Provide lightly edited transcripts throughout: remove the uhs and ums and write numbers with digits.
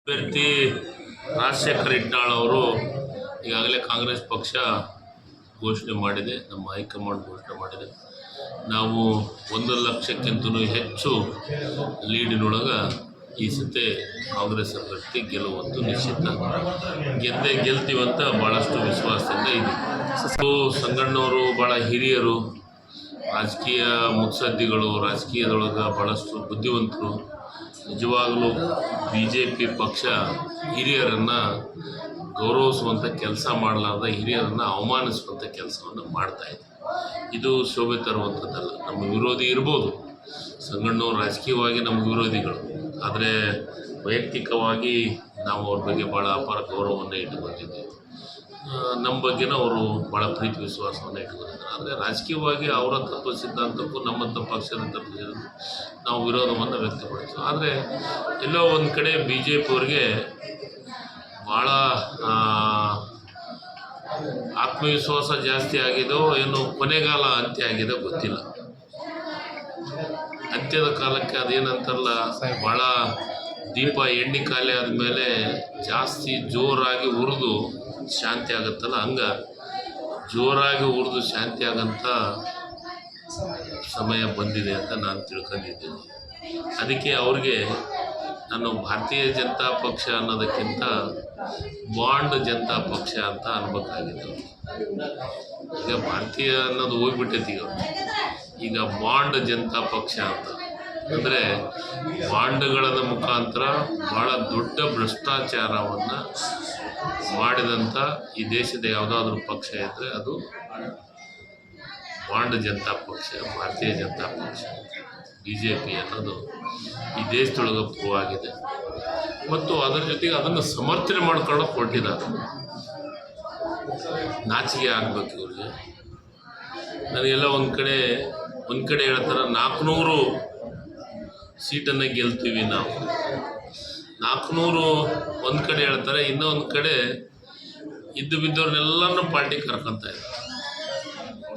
ಅಭ್ಯರ್ಥಿ ರಾಜಶೇಖರ್ ಇಟ್ನಾಳ್ ಅವರು ಈಗಾಗಲೇ ಕಾಂಗ್ರೆಸ್ ಪಕ್ಷ ಘೋಷಣೆ ಮಾಡಿದೆ, ನಮ್ಮ ಹೈಕಮಾಂಡ್ ಘೋಷಣೆ ಮಾಡಿದೆ. ನಾವು 1 ಲಕ್ಷಕ್ಕಿಂತಲೂ ಹೆಚ್ಚು ಲೀಡಿನೊಳಗೆ ಈ ಸತಿ ಕಾಂಗ್ರೆಸ್ ಅಭ್ಯರ್ಥಿ ಗೆಲ್ಲುವಂತೂ ನಿಶ್ಚಿತ. ಗೆಲ್ತೀವಂತ ಭಾಳಷ್ಟು ವಿಶ್ವಾಸದಿಂದ ಇದೆ. ಸಂಗಣ್ಣವರು ಭಾಳ ಹಿರಿಯರು, ರಾಜಕೀಯ ಮುತ್ಸದ್ದಿಗಳು, ರಾಜಕೀಯದೊಳಗೆ ಭಾಳಷ್ಟು ಬುದ್ಧಿವಂತರು. ನಿಜವಾಗಲೂ BJP ಪಕ್ಷ ಹಿರಿಯರನ್ನು ಗೌರವಿಸುವಂಥ ಕೆಲಸ ಮಾಡಲಾರ್ದ ಹಿರಿಯರನ್ನು ಅವಮಾನಿಸುವಂಥ ಕೆಲಸವನ್ನು ಮಾಡ್ತಾಯಿದೆ. ಇದು ಶೋಭೆ ತರುವಂಥದ್ದಲ್ಲ. ನಮ್ಮ ವಿರೋಧಿ ಇರ್ಬೋದು, ಸಂಗಣ್ಣವರು ರಾಜಕೀಯವಾಗಿ ನಮ್ಮ ವಿರೋಧಿಗಳು, ಆದರೆ ವೈಯಕ್ತಿಕವಾಗಿ ನಾವು ಅವ್ರ ಬಗ್ಗೆ ಭಾಳ ಅಪಾರ ಗೌರವವನ್ನು ಇಟ್ಟುಕೊಂಡಿದ್ದೀವಿ. ನಮ್ಮ ಬಗ್ಗೆನೂ ಅವರು ಭಾಳ ಪ್ರೀತಿ ವಿಶ್ವಾಸವನ್ನು ಇಟ್ಕೊಂಡಿದ್ದಾರೆ. ಆದರೆ ರಾಜಕೀಯವಾಗಿ ಅವರ ತತ್ವ ಸಿದ್ಧಾಂತಕ್ಕೂ ನಮ್ಮಂಥ ಪಕ್ಷದ ತತ್ವ ನಾವು ವಿರೋಧವನ್ನು ವ್ಯಕ್ತಪಡಿಸ್ತೀವಿ. ಆದರೆ ಎಲ್ಲೋ ಒಂದು ಕಡೆ BJP ಅವರಿಗೆ ಭಾಳ ಆತ್ಮವಿಶ್ವಾಸ ಜಾಸ್ತಿ ಆಗಿದೋ ಏನೋ ಕೊನೆಗಾಲ ಅಂತ್ಯ ಆಗಿದೆ ಗೊತ್ತಿಲ್ಲ. ಅಂತ್ಯದ ಕಾಲಕ್ಕೆ ಅದೇನಂತಾರಲ್ಲ, ಭಾಳ ದೀಪ ಎಣ್ಣೆ ಖಾಲಿ ಆದಮೇಲೆ ಜಾಸ್ತಿ ಜೋರಾಗಿ ಉರಿದು ಶಾಂತಿ ಆಗುತ್ತಲ್ಲ, ಹಂಗೆ ಜೋರಾಗಿ ಉರಿದು ಶಾಂತಿ ಆಗಂಥ ಸಮಯ ಬಂದಿದೆ ಅಂತ ನಾನು ತಿಳ್ಕೊಂಡಿದ್ದೀನಿ. ಅದಕ್ಕೆ ಅವ್ರಿಗೆ ನಾನು ಭಾರತೀಯ ಜನತಾ ಪಕ್ಷ ಅನ್ನೋದಕ್ಕಿಂತ ಬಾಂಡ್ ಜನತಾ ಪಕ್ಷ ಅಂತ ಅನ್ಬೇಕಾಗಿದೆ. ಈಗ ಭಾರತೀಯ ಅನ್ನೋದು ಹೋಗ್ಬಿಟ್ಟೈತಿ. ಈಗ ಬಾಂಡ್ ಜನತಾ ಪಕ್ಷ ಅಂತ ಅಂದರೆ ಬಾಂಡ್ಗಳ ಮುಖಾಂತರ ಭಾಳ ದೊಡ್ಡ ಭ್ರಷ್ಟಾಚಾರವನ್ನು ಮಾಡಿದಂಥ ಈ ದೇಶದ ಯಾವುದಾದ್ರೂ ಪಕ್ಷ ಇದ್ದರೆ ಅದು ಬಾಂಡ್ ಜನತಾ ಪಕ್ಷ, ಭಾರತೀಯ ಜನತಾ ಪಕ್ಷ. BJP ಅನ್ನೋದು ಈ ದೇಶದೊಳಗೆ ಪ್ರೂವ್ ಆಗಿದೆ ಮತ್ತು ಅದರ ಜೊತೆಗೆ ಅದನ್ನು ಸಮರ್ಥನೆ ಮಾಡ್ಕೊಳ್ಳೋಕೆ ಹೊರಟಿದ್ದಾರೆ. ನಾಚಿಕೆ ಆಗಬೇಕು ಇವ್ರಿಗೆ. ನನಗೆಲ್ಲ ಒಂದು ಕಡೆ ಹೇಳ್ತಾರೆ 400 ಸೀಟನ್ನು ಗೆಲ್ತೀವಿ ನಾವು. 400 ಒಂದು ಕಡೆ ಹೇಳ್ತಾರೆ, ಇನ್ನೊಂದು ಕಡೆ ಇದ್ದು ಬಿದ್ದವ್ರನ್ನೆಲ್ಲನೂ ಪಾರ್ಟಿ ಕರ್ಕೊತ ಇದ್ದಾರೆ.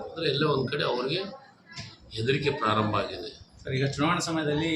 ಅಂದರೆ ಎಲ್ಲ ಒಂದು ಕಡೆ ಅವ್ರಿಗೆ ಹೆದರಿಕೆ ಪ್ರಾರಂಭ ಆಗಿದೆ. ಸರ್, ಈಗ ಚುನಾವಣಾ ಸಮಯದಲ್ಲಿ